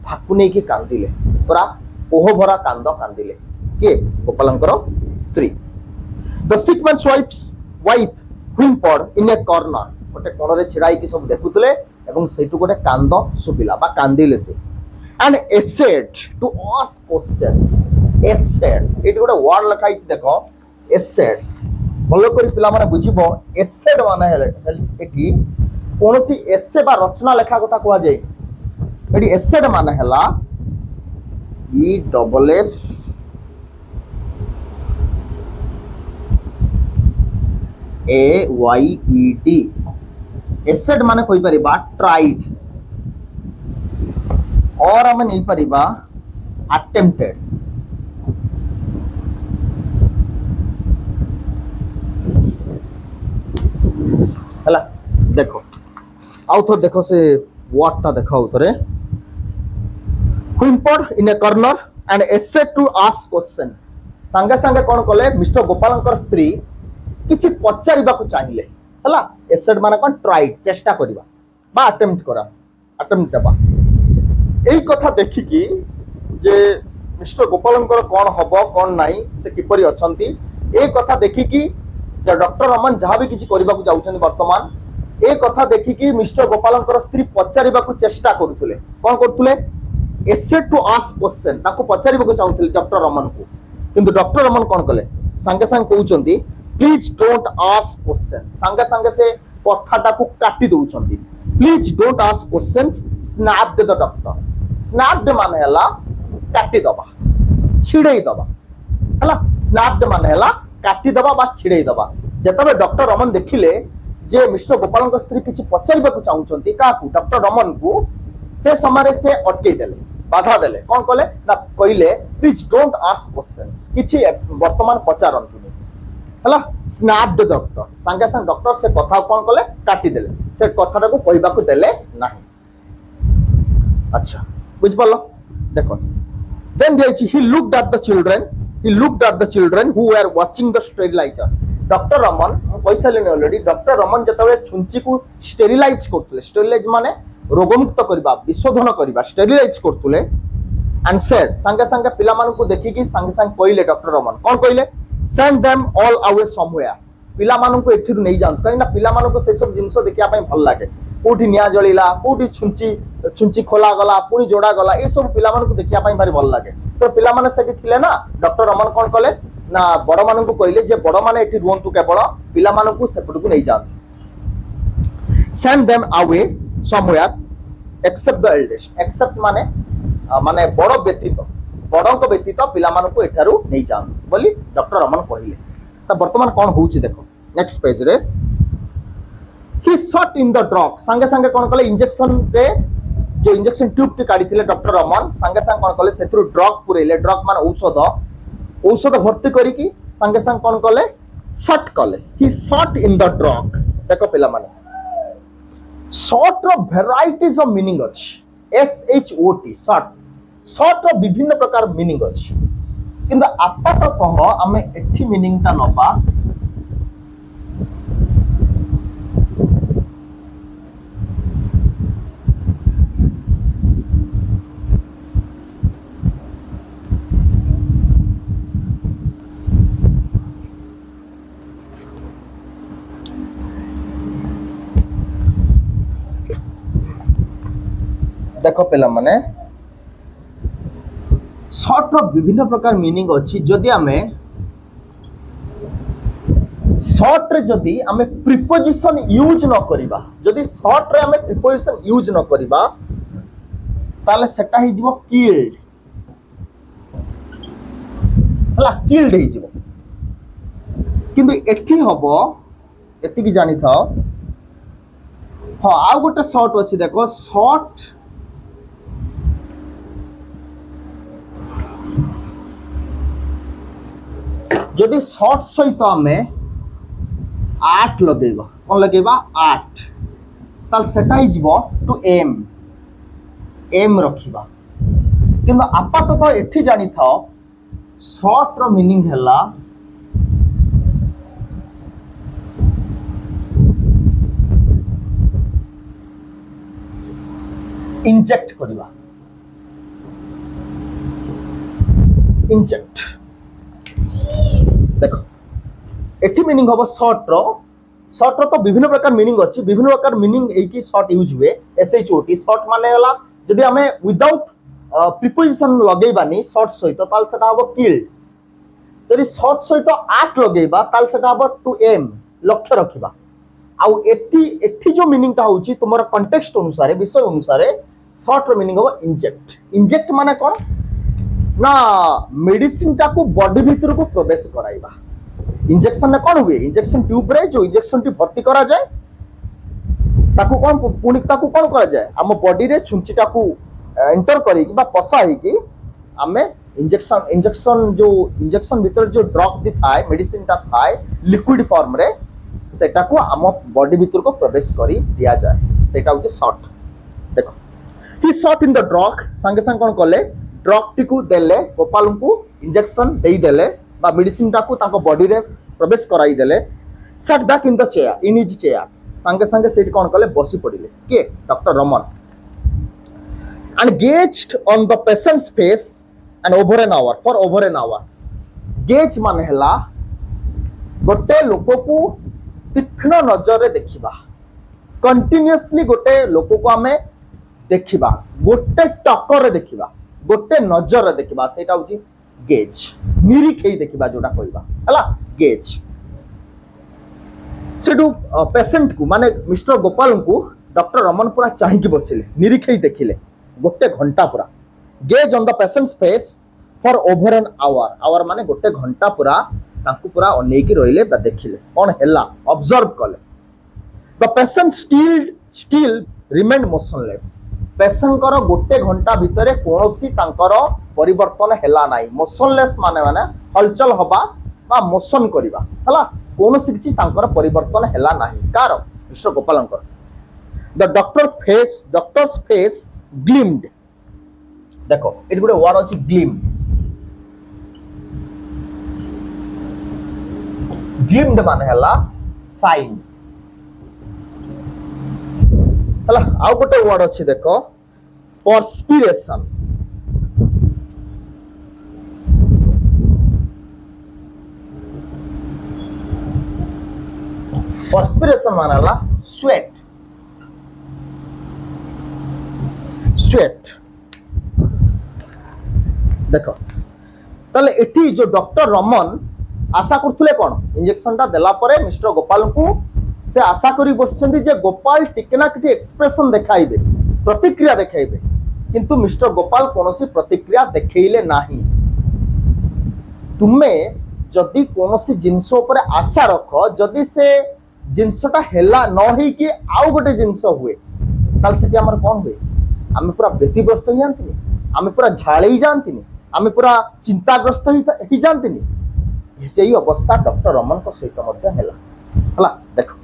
S1: फाकु नै कि कांदिले पूरा ओह भरा कांद कांदिले के गोपालंकर स्त्री the sick man's wife whimpered in a corner गोटे कोन रे छिड़ाई कि सब देखुतले एवं सेटु गोटे कांद सुबिला बा कांदिले से and essayed to ask questions essayed eighty गोटे वर्ड लिखा हिच देखो essayed भलो करी पिला माने बुझिबो essayed माने हेले एटी कोनोसी एसे बा रचना लेखा कथा कहवा जाय एटी essayed माने हला E double S A Y E D essayed माने कोई परिबा ट्राइड और आम नहीं परिबा अटेम्प्टेड। हला देखो आउ तो देखो से वर्ड टा देखो उतरे whimpered in a corner and essayed to ask question। संगे संगे कौन कले मिस्टर गोपालंकर स्त्री किछि पचारिबाकु चाहिले हला। एसेड माने कोन ट्राइड चेष्टा करिबा बा अटेम्प्ट करा अटेम्प्ट बा एई कथा देखि कि जे मिस्टर गोपालंकर कोन हबो कोन नाही से किपरि अछंती ए कथा देखि कि डॉक्टर रमन जहाँ भी किछि करिबाकु जाउछन वर्तमान ए कथा देखि कि मिस्टर गोपालंकर स्त्री पचारिबाकु चेष्टा करूथले कोन करूथले एसेड टू आस्क क्वेश्चन ताको पचारिबाकु चाहुथले डॉक्टर रमन को किंतु डॉक्टर रमन कोन कले संगे संगे कहउछंती प्लीज डोंट आस्क क्वेश्चन संगे संगे से कथाटा को काटी दउछंती please don't ask questions snapped the doctor snap माने हला काटी दबा छिड़ेई दबा हला स्नैप माने हला काटी दबा बा छिड़ेई दबा जेतबे डॉक्टर रमन देखिले जे मिस्टर गोपालंकर स्त्री किछि पचारिबाकु चाहुछंती काकू डॉक्टर रमन को से समय से अटके देले बाधा देले कोन कले ना कहिले प्लीज डोंट आस्क क्वेश्चंस किछि वर्तमान पचारंतुनी हला स्नैप द डॉक्टर संगे संग डॉक्टर से कथा कोन कले काटी देले से कथाटा को कहबाकू देले नाही। अच्छा बुझ पलो देखो देन देछि he looked at the children who were watching the sterilizer. Doctor Raman पैसा लेने ऑलरेडी डॉक्टर रमन जतबे छुंची को स्टेरिलाइज करतले स्टेरिलाइज माने रोगमुक्त करबा विशोधन करबा स्टेरिलाइज करतले एंड सेड संगे संगे पिला मान को देखि कि संगे संगे कहिले डॉक्टर रमन कोन कहिले send them all away somewhere पिला मान को एथिरु नै जान कहीं ना पिला मान को से सब जिंस देखिया पई भल लागे कोठी निया जळिला कोठी छुंची खोला गला पुनी जोड़ा गला ए सब पिला मान को देखिया पई भारी भल लागे तो पिला मान सेठी थिले ना डॉक्टर रमन कोन कले ना बड़ मान को कहिले जे बड़ मान एठी रुवंतु केवल पिला मान को सेपट को नै जान send them away somewhere except the eldest except माने माने बड़ व्यतीत बड़क व्यतीत पिला मान को एठारु नै जान बोली डॉक्टर रमन कहिले। त वर्तमान कोन होउची देखो नेक्स्ट पेज रे ही शॉट इन द ड्रग संगे संगे कोन कले इंजेक्शन रे जो इंजेक्शन ट्यूब टी काढी थिले डॉक्टर रमन संगे संगे कोन कले सेथरु ड्रग पुरेले ड्रग मान औषध भर्ती करी की संगे संगे कोन कले शॉट कले he shot in the drug देखो पिला माने शॉट रो वेराइटीज ऑफ मीनिंग अछि SHOT शॉट शॉट रो विभिन्न प्रकार मीनिंग अछि किंतु आपाततः आमे एठी मीनिंग ता नबा देखो पेला माने शॉर्ट रो विभिन्न प्रकार मीनिंग अछि जदि आमे शॉर्ट रे जदि आमे प्रीपोजिशन यूज न करिबा जदि शॉर्ट रे आमे प्रीपोजिशन यूज न करिबा ताले सेटा हि जिवो किल्ड हला किल्ड हि जिवो किंतु एठी हबो एति की जानि थाओ हां आ गोटे शॉर्ट अछि देखो शॉर्ट जदि शॉर्ट सहित आमे 8 लगेबा कोन लगेबा 8 ताल सेटा हि जिवो टू एम रखिबा किंतु आपाततः एठी जानि थाओ शॉर्ट रो मीनिंग हैला इंजेक्ट करिबा इंजेक्ट देखो एठी मीनिंग हबो शॉर्ट रो तो विभिन्न प्रकार मीनिंग अछि विभिन्न प्रकार मीनिंग ए की शॉर्ट यूज हुए SHOT शॉर्ट माने होला जदि हमें विदाउट प्रीपोजिशन लगेबानी शॉर्ट सहित ताल सेटा हबो किल्ड जदि शॉर्ट सहित 8 लगेबा ताल सेटा हबो टू एम लक्ष्य रखिबा आउ एठी जो मीनिंग ता होची तुमर कॉन्टेक्स्ट अनुसार विषय अनुसार शॉर्ट रो मीनिंग हबो इंजेक्ट माने कोन ना मेडिसिन टा को बॉडी भीतर को प्रवेश कराइबा इंजेक्शन ने कोन हुए इंजेक्शन ट्यूब रे जो इंजेक्शन टी भर्ती करा जाए ताकू कौन पुणी ताकू कौन करा जाए आम बॉडी रे छुंचीटा को एंटर करी बा पसा ही कि आमे इंजेक्शन इंजेक्शन जो इंजेक्शन भीतर जो ड्रग भी थाए मेडिसिन ता थाए लिक्विड फॉर्म रे सेटा को आम बॉडी भीतर को प्रवेश करी दिया जाए सेटा होचे शॉट देखो ही शॉट इन द ड्रग संगे संग कौन कले ड्रग टी को देले गोपाल को इंजेक्शन देई देले बा मेडिसिन ता को ताको बॉडी रे प्रवेश कराई देले सट back in the chair in his chair संगे संगे सेठी कौन कले बसी पड़िले के doctor Raman and gauged on the patient's face and over an hour for over an hour gauge मान हैला गोटे लोक को तीक्ष्ण नजर रे देखिबा कंटिन्यूअसली गोटे लोक को हमें देखिबा गोटे टकर रे देखिबा गोटे नजर रे देखिबा सेटा होची गेज निरीक्षेई देखिबा जोटा कहबा हला गेज सेटू पेशेंट को माने मिस्टर गोपाल को डॉक्टर रमन पूरा चाहिकी बसिले निरीक्षेई देखिले गोटे घंटा पूरा gaze on the patient's face for over an hour hour माने गोटे घंटा पूरा तांकु पूरा अनेकी रहिले बा देखिले कोन हैला ऑब्जर्व कले the patient still remain motionless patient कर गोटे घंटा भितरे कोनोसी तांकर परिवर्तन हैला नाही मोशनलेस माने माने हलचल होबा बा मोशन करिबा हला कोनोसी किछि तांकर परिवर्तन हैला नाही कार मिस्टर गोपालंकर द डॉक्टर्स फेस ग्लिम्ड देखो एट गोटे वर्ड अछि ग्लिम ग्लिम्ड माने हला साइन हला आउ गोटे वर्ड अछि देखो परस्पिरेशन परस्पिरेशन माने हला स्वेट स्वेट देखो ताले एठी जो डॉक्टर रमन आशा करथुले कोन इंजेक्शन ता देला परे मिस्टर गोपाल को से आशा करी बसचंदी जे गोपाल टिकना किटी एक्सप्रेशन देखाइबे प्रतिक्रिया देखाइबे किंतु मिस्टर गोपाल कोनोसी प्रतिक्रिया देखैले नाही तुमे जदी कोनोसी जिंस ऊपर आशा रखो जदी से जिंसटा हेला न होई कि आउ गोटे जिंस हुए ताल सेठी हमर कोन हुए आमे पूरा व्यतिग्रस्त हो जानती आमे पूरा झाड़ी जानती आमे पूरा चिंताग्रस्त ही जानती से ही अवस्था डॉक्टर रमन को सहित मध्य हैला हला देखो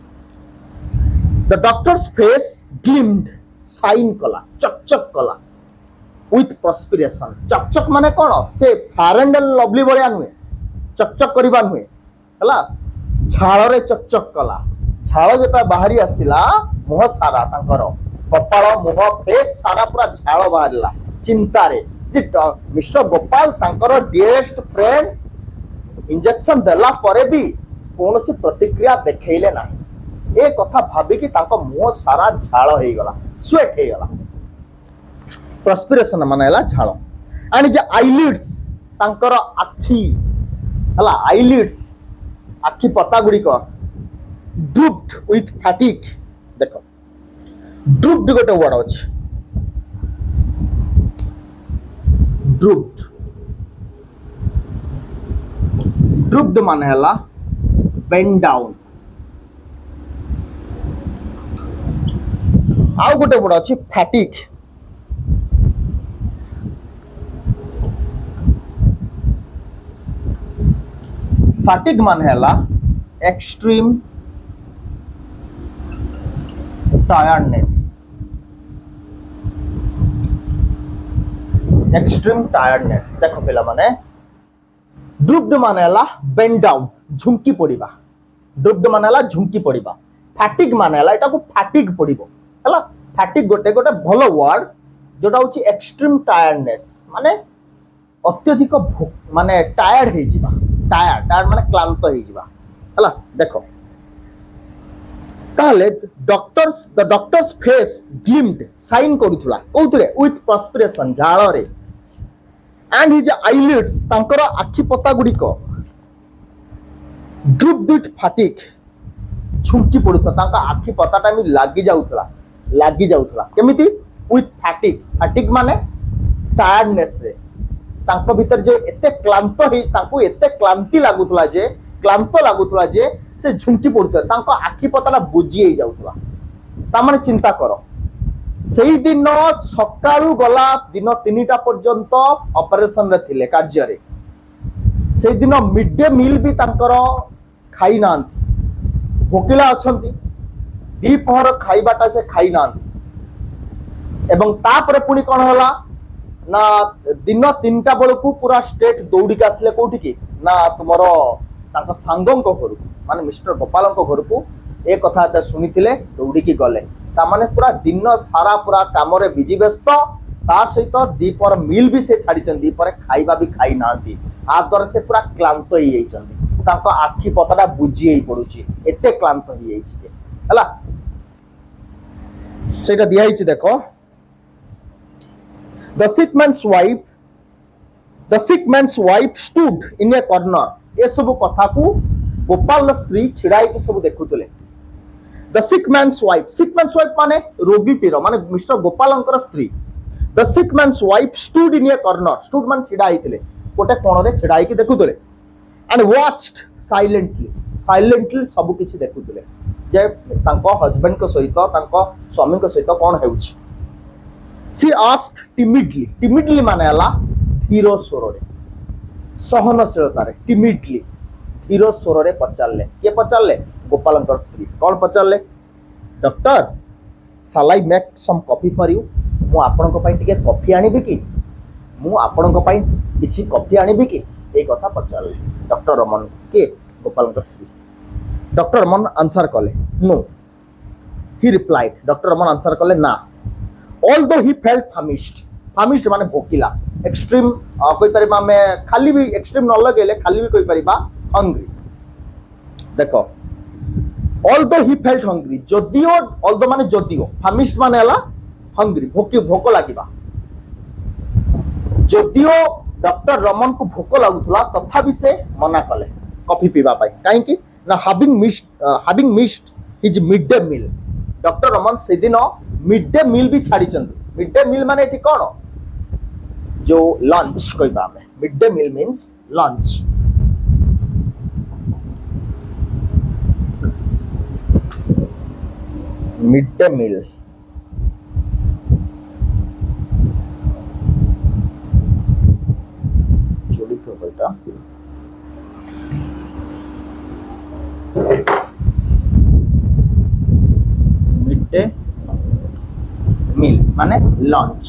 S1: द डॉक्टर्स फेस ग्लिम्ड साइन कला चकचक कला विथ परस्पिरेशन चकचक माने कोन से फेयर एंड लवली बड़िया नुए चकचक करबा नुए हला झाड़ रे चकचक कला झाड़ जेता बाहरी आसिला मुह सारा तांकर कपाल मुह फेस सारा पूरा झाड़ बाहरला चिंता रे जे मिस्टर गोपाल तांकर डियरेस्ट फ्रेंड इंजेक्शन देला परे भी कोनोसी प्रतिक्रिया देखैले नाही ए कथा भाबी कि तांको मुह सारा झाड़ होई गला स्वेट होई गला परस्पिरेशन माने हला झाड़ आणि जे आईलिड्स तांकर आखी हला आईलिड्स आखी पता गुडी को ड्रूप्ड विथ फैटिग देखो ड्रूप्ड गोटे वर्ड अछि ड्रूप्ड ड्रूप्ड माने हला बेंड डाउन आउ गोटे वर्ड अछि फैटिग फैटिग माने हला एक्सट्रीम टायर्डनेस एक्सट्रीम टायर्डनेस देखो पिला माने ड्रूप्ड माने हला बेंड डाउन झुंकी पड़िबा ड्रूप्ड माने हला झुंकी पड़िबा फैटिग माने हला एटा को फैटिग पड़िबो हला फैटिग गोटे गोटे भलो वर्ड जोटा होची एक्सट्रीम टायर्डनेस माने अत्यधिक माने टायर्ड हे जिबा टायर्ड माने क्लांत हे जिबा हला देखो ताले द डॉक्टर्स फेस ग्लिम्ड साइन करूथुला कोउतरे विथ परस्पिरेशन झाळ रे एंड हिज आईलिड्स तांकर आखी पता गुडी को ड्रूप्ड विथ फैटिग झुंकी पडुता तांका आखी पताटा मी लागी जाउथला केमिति विथ फैटिग माने टायर्डनेस रे तांको भीतर जे एते क्लांत ही तांको एते क्लांति लागुतला जे से झुंकी पडुता तांको आखी पताला बुझी हे जाउथला तामाने चिंता कर सेई दिन सकाळू गला दिन 3टा पर्यंत ऑपरेशन रे थिले कार्य रे सेई दिन मिड डे मील भी तांकर खाई नांती भोकिला अछंती दीपहर खाइबाटा से खाई नांती एवं तापरे पुणी कौन होला ना दिन 3टा बेलू पूरा स्टेट दौड़िक आसिले कोठी की ना तुमर तांका सांगों घर माने मिस्टर गोपाल घर को ए कथा शुणी दौड़िकी गले तामाने पूरा दिन सारा पूरा काम रे बिजी व्यस्त ता सहित दीपर मिल भी से छाड़ी दीपर खाइबा भी खाई नांती आ द्वारा से पूरा क्लांत ही जाइछंती तांका आखि पतटा बुझी ही पड़ुची एते क्लांत ही जाइछि जे हला सेटा दिया हिछि देखो the sick man's wife stood in a corner ए सब कथा को गोपाल स्त्री छिड़ाई के सब देखुतले the sick man's wife माने रोगीटीर माने मिस्टर गोपालंकर स्त्री the sick man's wife stood in a corner stood मान छिड़ाई थिले गोटे कोण रे छिड़ाई के देखुतले and watched silently सब किछि देखुतले जे तांको हस्बैंड को सहित तांको स्वामी को सहित कोन हेउछि she asked timidly माने आला धीर स्वर रे सहनशीलता रे timidly धीर स्वर रे पचारले के पचारले गोपालंकर स्त्री कौन पचारले doctor shall I make some coffee for you मु आपन को पई टिके कॉफी आनिबी कि मु आपन को पई किछि कॉफी आनिबी कि ए कथा पचारले डॉक्टर रमन के गोपालंकर स्त्री डॉक्टर रमन आंसर कले no he replied doctor Raman answer कले ना although he felt famished माने भोकिला एक्सट्रीम कोई परिबा में खाली भी एक्सट्रीम न लगेले खाली भी कोई परिबा हंग्री देखो although he felt hungry जदियो although माने जदियो famished माने हला हंग्री भोक लागिबा जदियो डॉक्टर रमन को भोक लागुथला तथापि से मना कले कॉफी पीबा पाई काहे कि ना having missed his midday meal doctor Raman से दिन मिड डे मील भी छाड़ी चंदी मिड डे मील माने एठी कोन जो लंच कहबा में mid day meal means lunch mid day meal जोड़ी को बेटा मिड डे मील माने लंच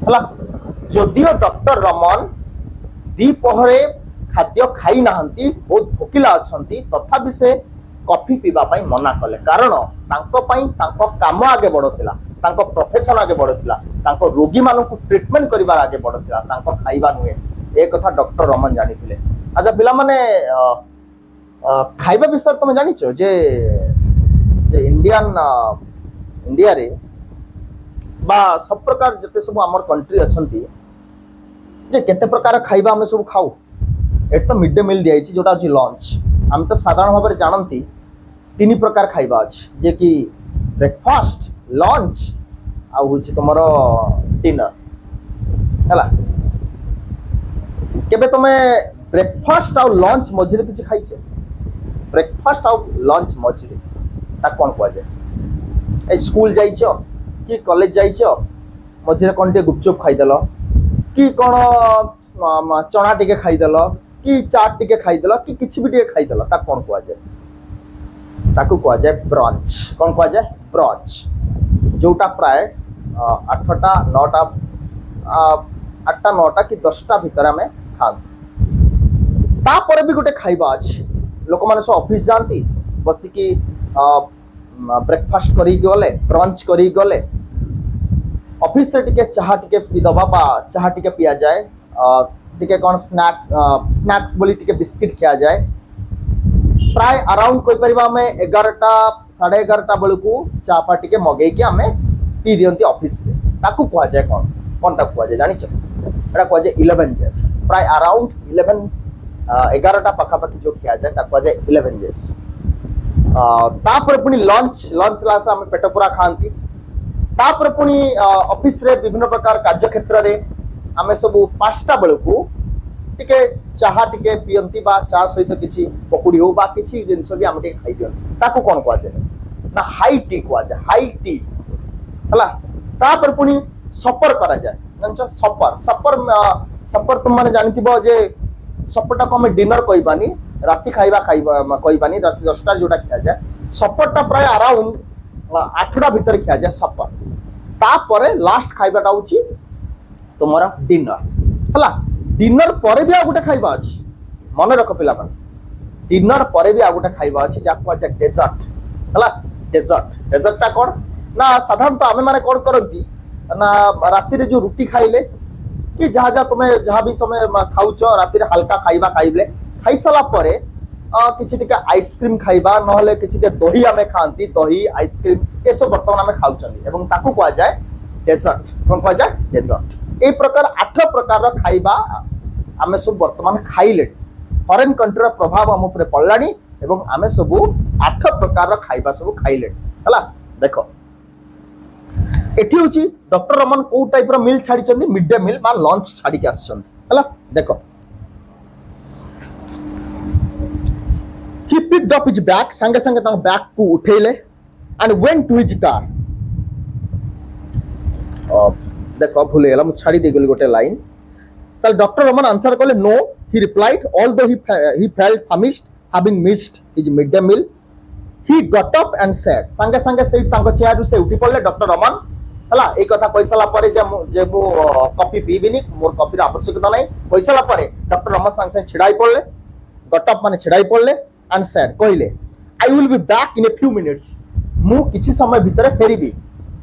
S1: हला जदियो डॉक्टर रमन दीपहरे खाद्य खाई नाहंती बहुत भोकिला अछंती तथापि से कॉफी पीबा पाई मना कले कारण तांको पाई तांको काम आगे बढ़थिला तांको प्रोफेशन आगे बढ़थिला तांको रोगी मानन को ट्रीटमेंट करिबार आगे बढ़थिला तांको खाइबा नुए ए कथा डॉक्टर रमन जानिथिले अच्छा पिला माने खाइबा विषय तुम जानिछो जे इंडिया रे बा सब प्रकार जते सब हमर कंट्री अछंती जे केते प्रकार खाइबा हम सब खाऊ एत तो मिड डे मील दियाइछि जोटा अछि लंच हम तो साधारण भाव में जानती 3 प्रकार खाइबा अछि जे कि ब्रेकफास्ट लंच आ होछि तमरो डिनर हला केबे तमे ब्रेकफास्ट आ लंच मझिरे किछि खाइछे ब्रेकफास्ट आ लंच मझिरे ता कोन कहै जाय ए स्कूल जाइछो कि कॉलेज जाइछो मझिरे कोन टे गुपचुप खाइ देलो कि कोन चना टिके खाइ देलो कि चाट टिके खाइ देलो कि किछि भी टिके खाइ देलो ता कोन कहै जाय ताकू कहै जाय ब्रंच कोन कहै जाय ब्रंच जोटा प्राय 8टा 9टा 8टा 9टा कि 10टा भीतर में खान ता पर भी गोटे खाइबा अछि लोक माने सब ऑफिस जानती बसिकी ब्रेकफास्ट करी गले ब्रंच करी गले ऑफिस से टिके चाहा टिके पी दबा बा चाहा टिके पिया जाए टिके कोन स्नैक्स बोली टिके बिस्किट खिया जाए प्राय अराउंड कोई परिबा में 11टा 11:30 बेलू को चापा टिके मगे के हमें पी दियंती ऑफिस रे ताकू कहआ जाए कोन ताकू कहआ जाए जानि छ एटा कहआ जाए 11 जेस प्राय अराउंड 11टा पक्का पक्की जो खिया जाए ताकू कहआ जाए 11 जेस तापर पुनी लंच लास्ट हमें पेट पूरा खाती तापर पुनी ऑफिस रे विभिन्न प्रकार कार्य क्षेत्र रे हमें सब 5टा बेलू को टिके चाहा टिके पियंती बा चा सहित किछि पकुड़ी हो बा किछि जिंस भी हम टिके खाइ दियन ताकू कोन कहआ जाय ना हाई टी कुआ जाए हाई टी हला तापर पुनी सपर करा जाए जानछ सपर सपर सपर तुम माने जानिथिबो जे सपरटा को हम डिनर कहबानी राति खाइबा कहबानी राति 10 टा जोटा खिया जाए सपरटा प्राय अराउंड 8टा भीतर खिया जाए सपर तापर लास्ट खाइबाटा होची तुम्हारा डिनर हला डिनर पर भी आ गोटे खाइबा अछि मन रख पिला डिनर पर भी आ गोटे खाइबा अछि जाको आज डेजर्ट हला डेजर्ट डेजर्टटा कोन ना साधारणतः आमे माने कोन करंती ना राति रे जो रुटी खाइले कि जहाँ जहाँ तुम्हें जहाँ भी समय खाऊच राति रे हल्का खाइबा खाइले खाई साला परे किछि टिके आइसक्रीम खाइबा नहले किछि टिके दही आमे खांती दही आइसक्रीम ए सब वर्तमान आमे खाउचंदी एवं ताकू कोआ जाय डेजर्ट कोन कोआ जाय डेजर्ट ए प्रकार 8 प्रकार खाइबा आमे सब वर्तमान खाइले फॉरेन कंट्री प्रभाव हम ऊपर पड़लानी एवं आमे सब 8 प्रकार खाइबा सब खाइले हला देखो एठी होची डॉक्टर रमन को टाइप रो मील छाडी चंदी मिड डे मील मा लंच छाडी के आछंदी हला देखो he picked up his bag संगे संगे ता बैग को उठेले and went to his car देखो भूले गेला मु छाडी दे गेल गोटे लाइन तल डॉक्टर रमन आंसर करले no he replied although he felt famished having missed his midday meal he got up and said संगे संगे से तांको चेयर से उठी पड़ले डॉक्टर रमन हला एक कथा पैसाला परे जे मु कॉफी पीबिनी मोर कॉफी आवश्यकता नहीं पैसाला परे डॉक्टर रमन संगे संगे छिड़ाई पड़ले गट अप माने छिड़ाई पड़ले एंड सेड कहले I will be back in a few minutes मु किछि समय भितरे फेरीबी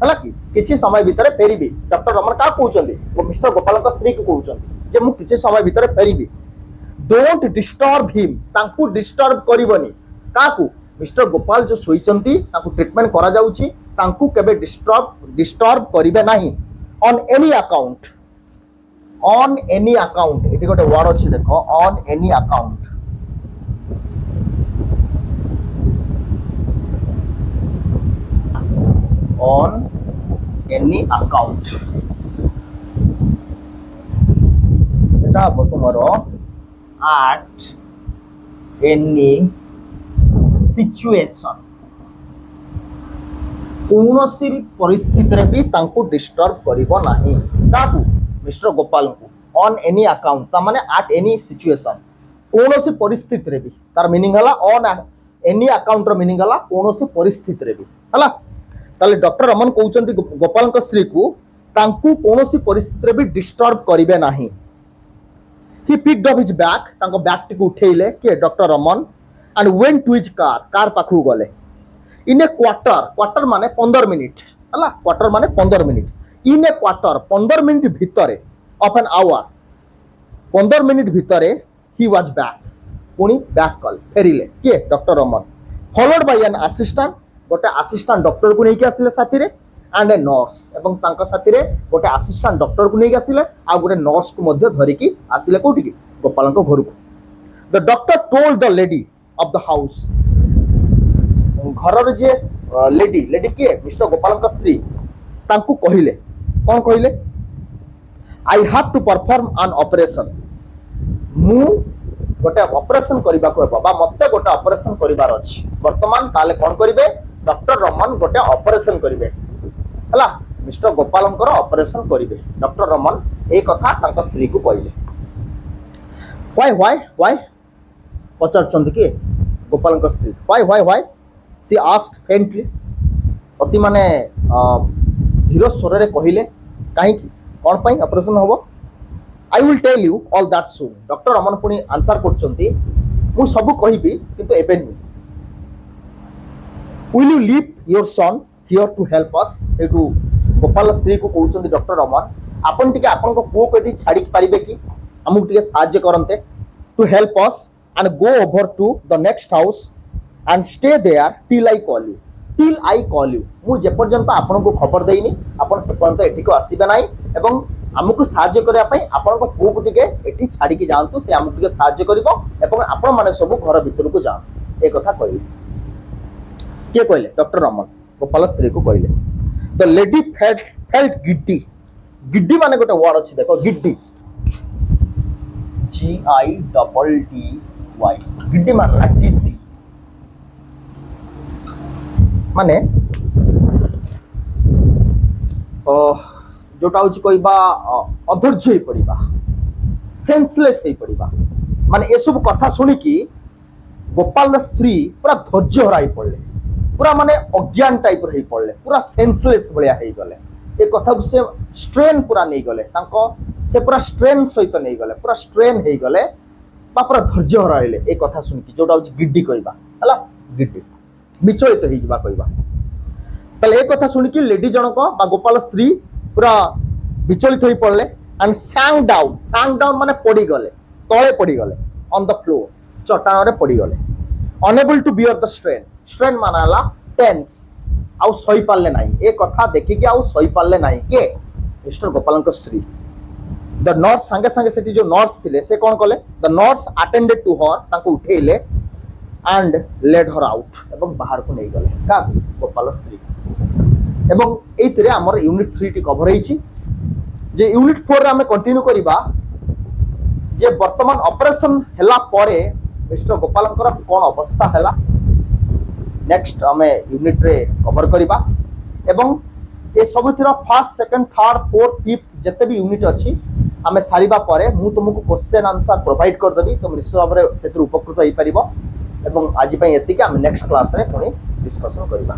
S1: हला कि किछि समय भितरे फेरीबी डॉक्टर रमन का कहउचंदी वो मिस्टर गोपाल का स्त्री को कहउचंदी जे मु किछि समय भितरे फेरीबी डोंट डिस्टर्ब हिम तांकु डिस्टर्ब करिवनी काकू मिस्टर गोपाल जो सोईचंती तांकु ट्रीटमेंट करा जाउची तांकु केबे डिस्टर्ब करिवे नाही ऑन एनी अकाउंट एटी गोटे वर्ड अछि देखो on any account on any account Etah तुमरो at any situation कौनसी परिस्थिति रे भी तांको डिस्टर्ब करिवो नाही काकू मिस्टर गोपाल को ऑन एनी अकाउंट ता माने एट एनी सिचुएशन कौनसी परिस्थिति रे भी तार मीनिंग हला ऑन एनी अकाउंट रो मीनिंग हला कौनसी परिस्थिति रे भी हला ताले डॉक्टर रमन कहउचंती गोपाल को स्त्री को तांको कौनसी परिस्थिति रे भी डिस्टर्ब करिवे नाही he picked up his bag तांको बैग टिक उठेइले के doctor Raman and went to his car पाखु गले इन ए क्वार्टर माने 15 मिनिट हला क्वार्टर माने 15 मिनिट इन ए क्वार्टर 15 मिनिट भितरे ऑफ एन आवर 15 मिनिट भितरे he was back पुनी बैक कॉल फेरिले के doctor Raman followed by an assistant गोटे असिस्टेंट डॉक्टर को नेकी आसिले साथी रे एंड ए नर्स एवं तांका साथी रे गोटे असिस्टेंट डॉक्टर को नेकी आसिले आ गोटे नर्स को मध्य धरिकी आसिले कोठी की गोपालंक घर को the doctor told the lady of the house घर जे लेडी के मिस्टर गोपालंक स्त्री तांकू कहिले कोन कहिले I have to perform an operation मु गोटे ऑपरेशन करबा को बाबा मते गोटे ऑपरेशन करिवार अछि वर्तमान ताले कोन करिवे डॉक्टर रमन गोटे ऑपरेशन करिवे हला मिस्टर गोपालंकर ऑपरेशन करिवे डॉक्टर रमन ए कथा तांका स्त्री को कहिले व्हाई पचार चंद के गोपालंकर स्त्री व्हाई सी आस्क्ड फेंटली अति माने धीर स्वर रे कहिले काहे की कोन पई ऑपरेशन होबो I will tell you all that soon doctor Raman पुनी आंसर करचंती मु सब कहिबी किंतु एबे नी will you leave your son here to help us एटू गोपाल स्त्री को कहउचंती डॉक्टर रमन आपन टिके आपन को पुओ को छाड़ी पारिबे कि हमु टिके सहाय्य करंते to help us and go over to the next house and stay there till I call you मु जे पर्यंत आपन को खबर देइनी आपन से पर्यंत एठी को आसीबे नाही एवं आमको साहाय्य करिया पई आपन को पुओ को टिके एठी छाड़ी के जांतु से आमको टिके साहाय्य करिवो एवं आपन माने सब घर भीतर को जांतु ए कथा कहली के कहले डॉक्टर रमन गोपाल स्त्री को कहले द लेडी फेल्ट गिड्डी माने गोटे वर्ड अछि देखो गिड्डी GIDDY गिड्डी माने टीसी माने जोटा हूँ कहवा अधैर्य हो पड़ा सेंसलेस हो पड़ा माने ये सब कथा शुणिकी गोपाल स्त्री पूरा धैर्य हराई पड़े पूरा माने अज्ञान टाइप रही पड़े पूरा सेंसलेस भाया हो गले ये कथा को से स्ट्रेन पूरा नहीं गले से पूरा स्ट्रेन सहित नहीं गले पूरा स्ट्रेन हो गले पूरा धैर्य हराइले ये कथा शुणिकी जोटा हूँ गिड्डी कहवा है गिड्डी विचलित हो जावा कहवा ताले एक कथा शुणिकी लेडी जनक गोपाल स्त्री पूरा विचलित हो पड़े एंड सैंग डाउन माने पड़ी गले तले पड़ी गले ऑन द फ्लोर चट्टान रे पड़ी गले unable to bear the strain मानाला टेंस आउ सही पारले नाही ए कथा देखिके आउ सही पारले नाही के मिस्टर गोपालंक स्त्री द नर्स संगे संगे सेठी जो नर्स थिले से कोन कले the nurse attended to her ताको उठेइले एंड लेड हर आउट एवं बाहर को नहीं गले का गोपाल स्त्री एवं एइतरे हमर यूनिट 3 टी कवर होईची जे यूनिट 4 रे हमें कंटिन्यू करिबा जे वर्तमान ऑपरेशन हला परे मिस्टर गोपालंकर कोन अवस्था हला नेक्स्ट हमें यूनिट रे कवर करिबा एवं ए सबथिरा first second third fourth fifth जते भी यूनिट अछि हमें सारिबा परे मु तुमको क्वेश्चन आंसर प्रोवाइड कर देबी तुम निश्चित भाव में सेतिर उपकृत होई परिबो एवं आज पई एतिके हम नेक्स्ट क्लास रे पुणी डिस्कशन करिबा।